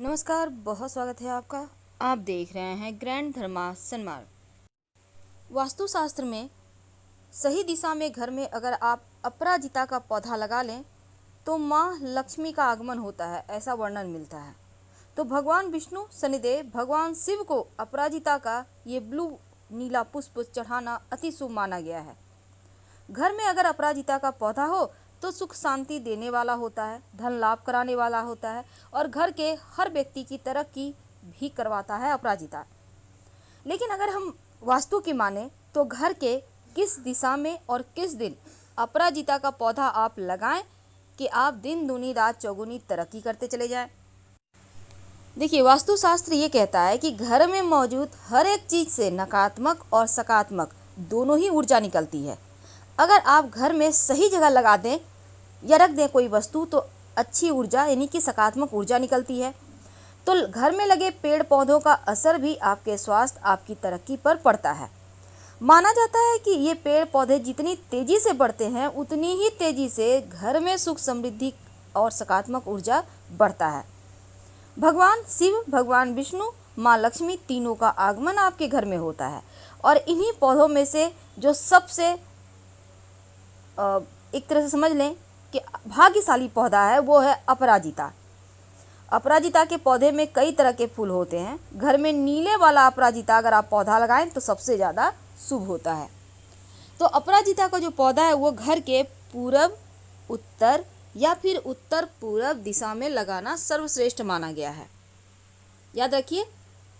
नमस्कार, बहुत स्वागत है आपका। आप देख रहे हैं ग्रैंड धर्मा सन्मार्ग। वास्तुशास्त्र में सही दिशा में घर में अगर आप अपराजिता का पौधा लगा लें तो माँ लक्ष्मी का आगमन होता है, ऐसा वर्णन मिलता है। तो भगवान विष्णु, शनिदेव, भगवान शिव को अपराजिता का ये ब्लू नीला पुष्प चढ़ाना अति शुभ माना गया है। घर में अगर अपराजिता का पौधा हो तो सुख शांति देने वाला होता है, धन लाभ कराने वाला होता है और घर के हर व्यक्ति की तरक्की भी करवाता है अपराजिता। लेकिन अगर हम वास्तु की माने तो घर के किस दिशा में और किस दिन अपराजिता का पौधा आप लगाएं कि आप दिन दूनी रात चौगुनी तरक्की करते चले जाएं। देखिए, वास्तुशास्त्र ये कहता है कि घर में मौजूद हर एक चीज से नकारात्मक और सकारात्मक दोनों ही ऊर्जा निकलती है। अगर आप घर में सही जगह लगा दें या रख दें कोई वस्तु तो अच्छी ऊर्जा यानी कि सकारात्मक ऊर्जा निकलती है। तो घर में लगे पेड़ पौधों का असर भी आपके स्वास्थ्य, आपकी तरक्की पर पड़ता है। माना जाता है कि ये पेड़ पौधे जितनी तेजी से बढ़ते हैं उतनी ही तेजी से घर में सुख समृद्धि और सकारात्मक ऊर्जा बढ़ता है। भगवान शिव, भगवान विष्णु, माँ लक्ष्मी तीनों का आगमन आपके घर में होता है और इन्हीं पौधों में से जो सबसे एक तरह से समझ लें कि भाग्यशाली पौधा है वो है अपराजिता। अपराजिता के पौधे में कई तरह के फूल होते हैं। घर में नीले वाला अपराजिता अगर आप पौधा लगाएं तो सबसे ज़्यादा शुभ होता है। तो अपराजिता का जो पौधा है वो घर के पूरब, उत्तर या फिर उत्तर पूरब दिशा में लगाना सर्वश्रेष्ठ माना गया है। याद रखिए,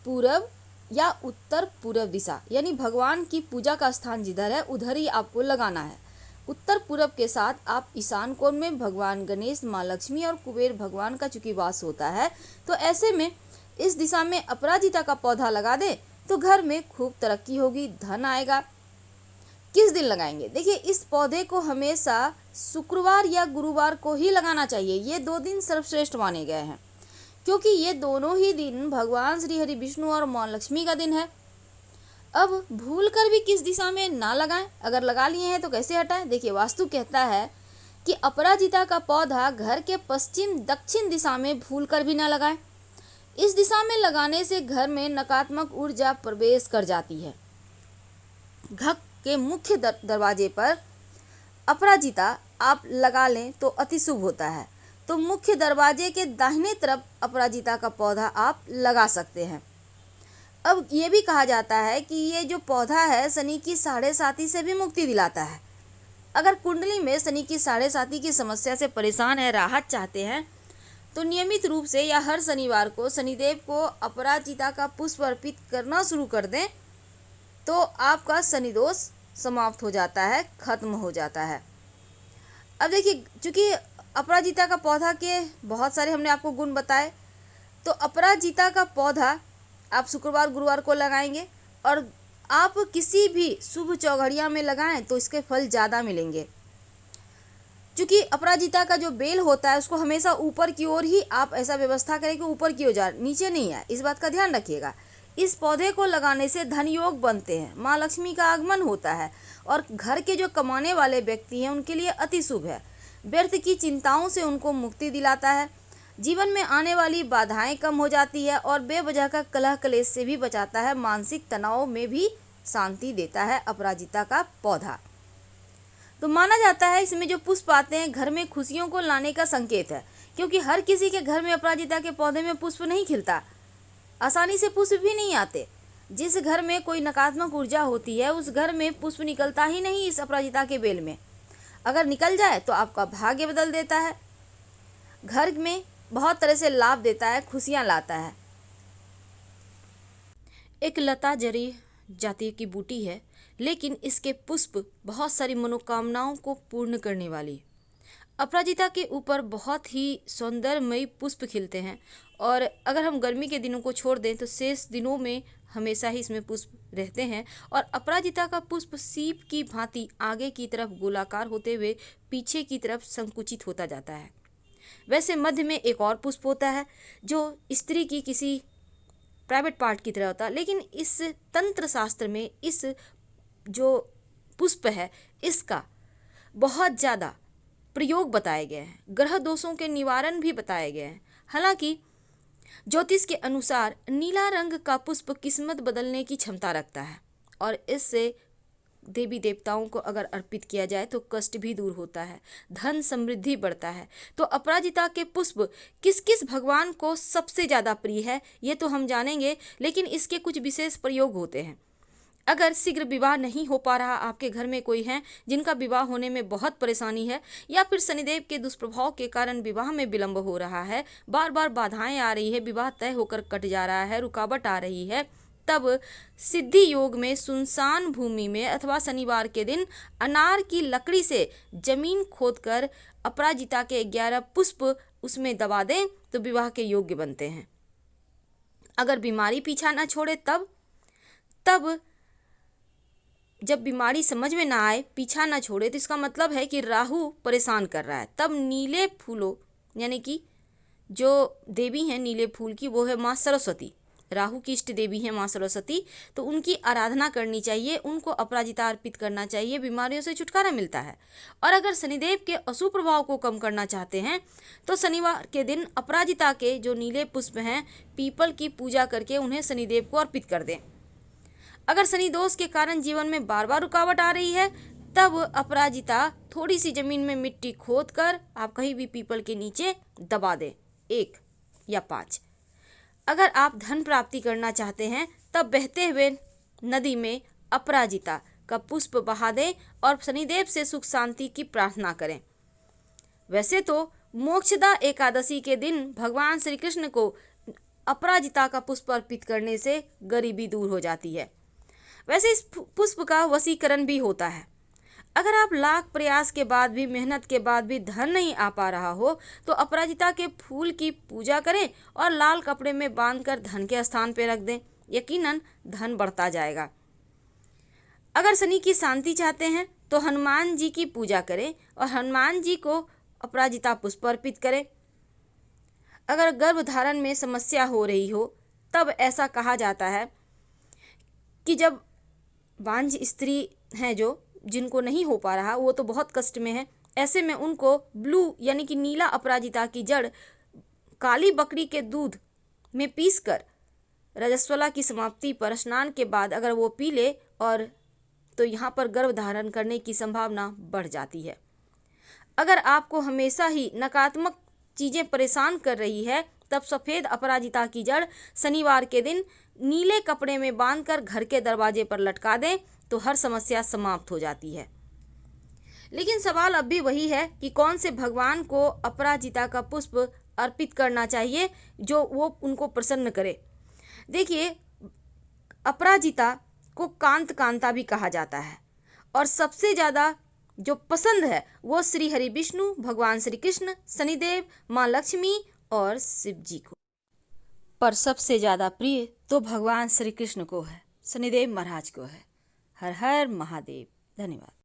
पूरब या उत्तर पूरब दिशा यानी भगवान की पूजा का स्थान जिधर है उधर ही आपको लगाना है। उत्तर पूरब के साथ आप ईशान कोण में भगवान गणेश, माँ लक्ष्मी और कुबेर भगवान का चूंकि वास होता है तो ऐसे में इस दिशा में अपराजिता का पौधा लगा दें तो घर में खूब तरक्की होगी, धन आएगा। किस दिन लगाएंगे? देखिए, इस पौधे को हमेशा शुक्रवार या गुरुवार को ही लगाना चाहिए। ये 2 दिन सर्वश्रेष्ठ माने गए हैं क्योंकि ये दोनों ही दिन भगवान श्री हरि विष्णु और माँ लक्ष्मी का दिन है। अब भूल कर भी किस दिशा में ना लगाएं, अगर लगा लिए हैं तो कैसे हटाएं? देखिए, वास्तु कहता है कि अपराजिता का पौधा घर के पश्चिम दक्षिण दिशा में भूल कर भी ना लगाएं। इस दिशा में लगाने से घर में नकारात्मक ऊर्जा प्रवेश कर जाती है। घर के मुख्य दरवाजे पर अपराजिता आप लगा लें तो अति शुभ होता है। तो मुख्य दरवाजे के दाहिने तरफ अपराजिता का पौधा आप लगा सकते हैं। अब ये भी कहा जाता है कि ये जो पौधा है शनि की 7.5 से भी मुक्ति दिलाता है। अगर कुंडली में शनि की 7.5 की समस्या से परेशान है, राहत चाहते हैं तो नियमित रूप से या हर शनिवार को शनिदेव को अपराजिता का पुष्प अर्पित करना शुरू कर दें तो आपका शनि दोष समाप्त हो जाता है, खत्म हो जाता है। अब देखिए, चूंकि अपराजिता का पौधा के बहुत सारे हमने आपको गुण बताए, तो अपराजिता का पौधा आप शुक्रवार गुरुवार को लगाएंगे और आप किसी भी शुभ चौघड़िया में लगाएं तो इसके फल ज़्यादा मिलेंगे। क्योंकि अपराजिता का जो बेल होता है उसको हमेशा ऊपर की ओर ही आप ऐसा व्यवस्था करें कि ऊपर की ओर जाए, नीचे नहीं आए, इस बात का ध्यान रखिएगा। इस पौधे को लगाने से धन योग बनते हैं, माँ लक्ष्मी का आगमन होता है और घर के जो कमाने वाले व्यक्ति हैं उनके लिए अति शुभ है। व्यर्थ की चिंताओं से उनको मुक्ति दिलाता है, जीवन में आने वाली बाधाएं कम हो जाती है और बेवजह का कलह कलेश से भी बचाता है। मानसिक तनाव में भी शांति देता है अपराजिता का पौधा। तो माना जाता है इसमें जो पुष्प आते हैं घर में खुशियों को लाने का संकेत है, क्योंकि हर किसी के घर में अपराजिता के पौधे में पुष्प नहीं खिलता, आसानी से पुष्प भी नहीं आते। जिस घर में कोई नकारात्मक ऊर्जा होती है उस घर में पुष्प निकलता ही नहीं। इस अपराजिता के बेल में अगर निकल जाए तो आपका भाग्य बदल देता है, घर में बहुत तरह से लाभ देता है, खुशियां लाता है। एक लता जरी जाति की बूटी है, लेकिन इसके पुष्प बहुत सारी मनोकामनाओं को पूर्ण करने वाली। अपराजिता के ऊपर बहुत ही सौंदर्यमयी पुष्प खिलते हैं और अगर हम गर्मी के दिनों को छोड़ दें तो शेष दिनों में हमेशा ही इसमें पुष्प रहते हैं। और अपराजिता का पुष्प सीप की भांति आगे की तरफ गोलाकार होते हुए पीछे की तरफ संकुचित होता जाता है। वैसे मध्य में एक और पुष्प होता है जो स्त्री की किसी प्राइवेट पार्ट की तरह होता है, लेकिन इस तंत्र शास्त्र में इस जो पुष्प है इसका बहुत ज़्यादा प्रयोग बताए गए हैं, ग्रह दोषों के निवारण भी बताए गए हैं। हालांकि ज्योतिष के अनुसार नीला रंग का पुष्प किस्मत बदलने की क्षमता रखता है और इससे देवी देवताओं को अगर अर्पित किया जाए तो कष्ट भी दूर होता है, धन समृद्धि बढ़ता है। तो अपराजिता के पुष्प किस किस भगवान को सबसे ज़्यादा प्रिय है ये तो हम जानेंगे, लेकिन इसके कुछ विशेष प्रयोग होते हैं। अगर शीघ्र विवाह नहीं हो पा रहा, आपके घर में कोई है जिनका विवाह होने में बहुत परेशानी है, या फिर शनिदेव के दुष्प्रभाव के कारण विवाह में विलंब हो रहा है, बार बार बाधाएं आ रही है, विवाह तय होकर कट जा रहा है, रुकावट आ रही है, तब सिद्धि योग में सुनसान भूमि में अथवा शनिवार के दिन अनार की लकड़ी से जमीन खोदकर अपराजिता के 11 पुष्प उसमें दबा दें तो विवाह के योग्य बनते हैं। अगर बीमारी पीछा न छोड़े तब जब बीमारी समझ में ना आए, पीछा ना छोड़े, तो इसका मतलब है कि राहु परेशान कर रहा है। तब नीले फूलों, यानी कि जो देवी हैं नीले फूल की, वो है माँ सरस्वती, राहु की इष्ट देवी है माँ सरस्वती, तो उनकी आराधना करनी चाहिए, उनको अपराजिता अर्पित करना चाहिए, बीमारियों से छुटकारा मिलता है। और अगर शनिदेव के अशुभ प्रभाव को कम करना चाहते हैं तो शनिवार के दिन अपराजिता के जो नीले पुष्प हैं, पीपल की पूजा करके उन्हें शनिदेव को अर्पित कर दें। अगर शनि दोष के कारण जीवन में बार बार रुकावट आ रही है, तब अपराजिता थोड़ी सी जमीन में मिट्टी खोद कर आप कहीं भी पीपल के नीचे दबा दें, 1 या 5। अगर आप धन प्राप्ति करना चाहते हैं तब बहते हुए नदी में अपराजिता का पुष्प बहा दें और शनिदेव से सुख शांति की प्रार्थना करें। वैसे तो मोक्षदा एकादशी के दिन भगवान श्री कृष्ण को अपराजिता का पुष्प अर्पित करने से गरीबी दूर हो जाती है। वैसे इस पुष्प का वशीकरण भी होता है। अगर आप लाख प्रयास के बाद भी, मेहनत के बाद भी धन नहीं आ पा रहा हो तो अपराजिता के फूल की पूजा करें और लाल कपड़े में बांधकर धन के स्थान पर रख दें, यकीनन धन बढ़ता जाएगा। अगर शनि की शांति चाहते हैं तो हनुमान जी की पूजा करें और हनुमान जी को अपराजिता पुष्प अर्पित करें। अगर गर्भधारण में समस्या हो रही हो तब ऐसा कहा जाता है कि जब बांझ स्त्री हैं जिनको नहीं हो पा रहा, वो तो बहुत कष्ट में है, ऐसे में उनको ब्लू यानी कि नीला अपराजिता की जड़ काली बकरी के दूध में पीसकर रजस्वला की समाप्ति पर स्नान के बाद अगर वो पी ले और तो यहाँ पर गर्भ धारण करने की संभावना बढ़ जाती है। अगर आपको हमेशा ही नकारात्मक चीज़ें परेशान कर रही है तब सफ़ेद अपराजिता की जड़ शनिवार के दिन नीले कपड़े में बांधकर घर के दरवाजे पर लटका दें तो हर समस्या समाप्त हो जाती है। लेकिन सवाल अब भी वही है कि कौन से भगवान को अपराजिता का पुष्प अर्पित करना चाहिए जो वो उनको प्रसन्न करे। देखिए, अपराजिता को कांत कांता भी कहा जाता है और सबसे ज़्यादा जो पसंद है वो श्री हरि विष्णु, भगवान श्री कृष्ण, शनिदेव, माँ लक्ष्मी और शिव जी को, पर सबसे ज़्यादा प्रिय तो भगवान श्री कृष्ण को है, शनिदेव महाराज को है। हर हर महादेव। धन्यवाद।